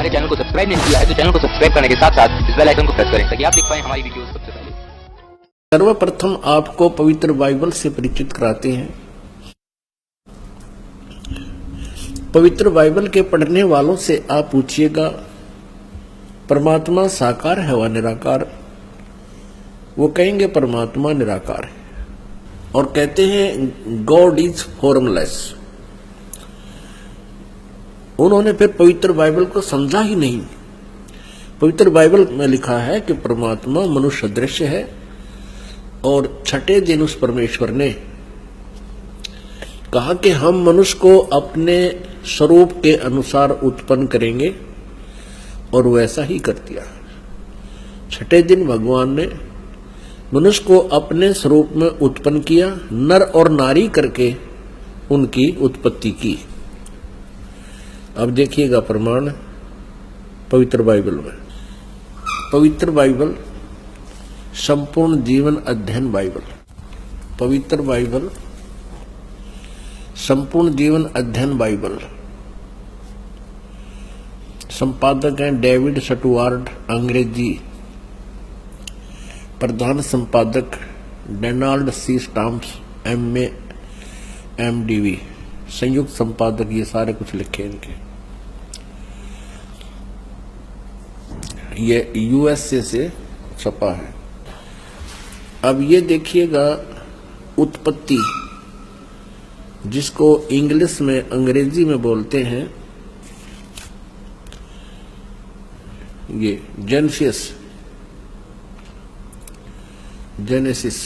हमारे चैनल को सब्सक्राइब नहीं किया है तो चैनल को सब्सक्राइब करने के साथ साथ इस बेल आइकन को प्रेस करें ताकि आप देख पाएं हमारी वीडियोस सबसे पहले। सर्वप्रथम आपको पवित्र बाइबल से परिचित कराते हैं। पवित्र बाइबल के पढ़ने वालों से आप पूछिएगा परमात्मा साकार है व निराकार, वो कहेंगे परमात्मा निराकार है और कहते हैं गॉड इज फॉर्मलेस। उन्होंने फिर पवित्र बाइबल को समझा ही नहीं। पवित्र बाइबल में लिखा है कि परमात्मा मनुष्य सदृश है और छठे दिन उस परमेश्वर ने कहा कि हम मनुष्य को अपने स्वरूप के अनुसार उत्पन्न करेंगे और वैसा ही कर दिया। छठे दिन भगवान ने मनुष्य को अपने स्वरूप में उत्पन्न किया, नर और नारी करके उनकी उत्पत्ति की। अब देखिएगा प्रमाण पवित्र बाइबल में। पवित्र बाइबल संपूर्ण जीवन अध्ययन बाइबल, पवित्र बाइबल संपूर्ण जीवन अध्ययन बाइबल। संपादक हैं डेविड स्टुअर्ट अंग्रेजी, प्रधान संपादक Donald C Stamps MA MDV, संयुक्त संपादक ये सारे कुछ लिखे इनके। ये USA से छपा है। अब ये देखिएगा उत्पत्ति, जिसको इंग्लिश में अंग्रेजी में बोलते हैं ये जेनेसिस।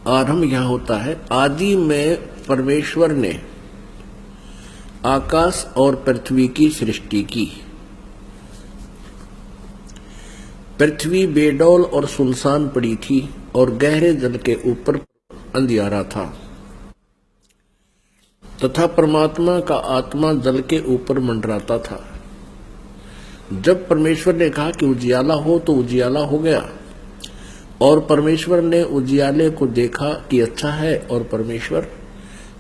आरंभ यहां होता है। आदि में परमेश्वर ने आकाश और पृथ्वी की सृष्टि की। पृथ्वी बेडौल और सुनसान पड़ी थी और गहरे जल के ऊपर अंधियारा था तथा परमात्मा का आत्मा जल के ऊपर मंडराता था। जब परमेश्वर ने कहा कि उजियाला हो तो उजियाला हो गया और परमेश्वर ने उजियाले को देखा कि अच्छा है और परमेश्वर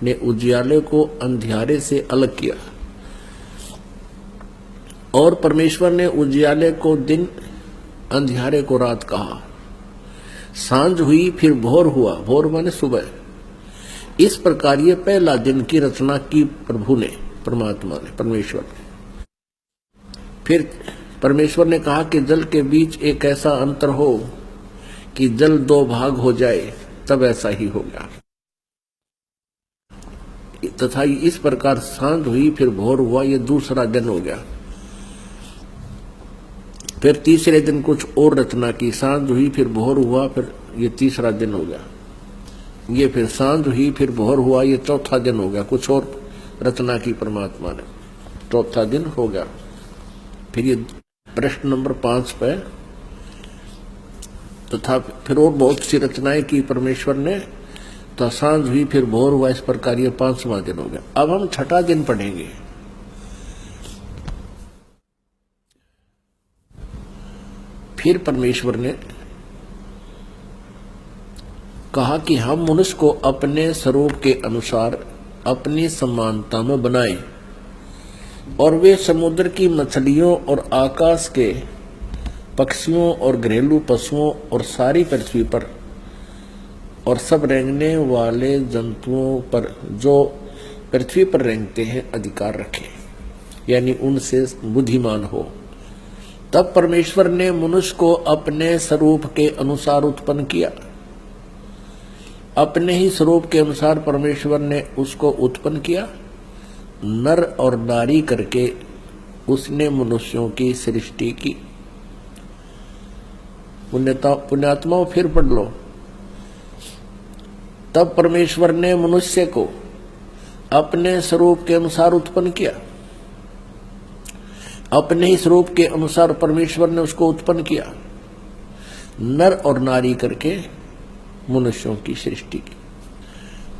ने उजियाले को अंधियारे से अलग किया और परमेश्वर ने उजियाले को दिन अंधियारे को रात कहा। सांझ हुई फिर भोर हुआ, भोर माने सुबह। इस प्रकार ये पहला दिन की रचना की प्रभु ने, परमात्मा ने, परमेश्वर ने। फिर परमेश्वर ने कहा कि जल के बीच एक ऐसा अंतर हो कि जल दो भाग हो जाए, तब ऐसा ही हो गया। तथा इस प्रकार सांझ हुई फिर भोर हुआ, ये दूसरा दिन हो गया। फिर तीसरे दिन कुछ और रचना की, सांझ हुई फिर भोर हुआ, फिर ये तीसरा दिन हो गया। ये फिर सांझ हुई फिर भोर हुआ, ये चौथा दिन हो गया। कुछ और रचना की परमात्मा ने, चौथा दिन हो गया। फिर ये प्रश्न नंबर 5 पे तथा फिर और बहुत सी रचनाएं की परमेश्वर ने, तो सांझ हुई फिर भोर हुआ, इस प्रकार ये 5वां दिन हो गया। अब हम छठा दिन पढ़ेंगे। फिर परमेश्वर ने कहा कि हम मनुष्य को अपने स्वरूप के अनुसार अपनी समानता में बनाएं और वे समुद्र की मछलियों और आकाश के पक्षियों और घरेलू पशुओं और सारी पृथ्वी पर और सब रेंगने वाले जंतुओं पर जो पृथ्वी पर रेंगते हैं अधिकार रखें, यानी उनसे बुद्धिमान हो। तब परमेश्वर ने मनुष्य को अपने स्वरूप के अनुसार उत्पन्न किया। अपने ही स्वरूप के अनुसार परमेश्वर ने उसको उत्पन्न किया, नर और नारी करके उसने मनुष्यों की सृष्टि की। पुण्यात्माओं फिर पढ़ लो। तब परमेश्वर ने मनुष्य को अपने स्वरूप के अनुसार उत्पन्न किया। अपने ही स्वरूप के अनुसार परमेश्वर ने उसको उत्पन्न किया, नर और नारी करके मनुष्यों की सृष्टि की।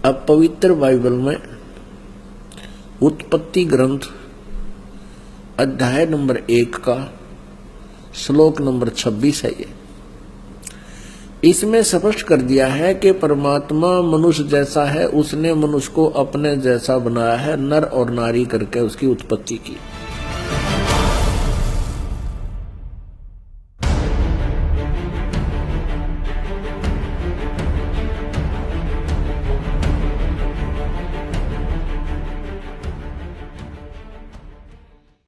अब पवित्र बाइबल में उत्पत्ति ग्रंथ अध्याय नंबर 1 का श्लोक नंबर 26 है। ये इसमें स्पष्ट कर दिया है कि परमात्मा मनुष्य जैसा है, उसने मनुष्य को अपने जैसा बनाया है, नर और नारी करके उसकी उत्पत्ति की।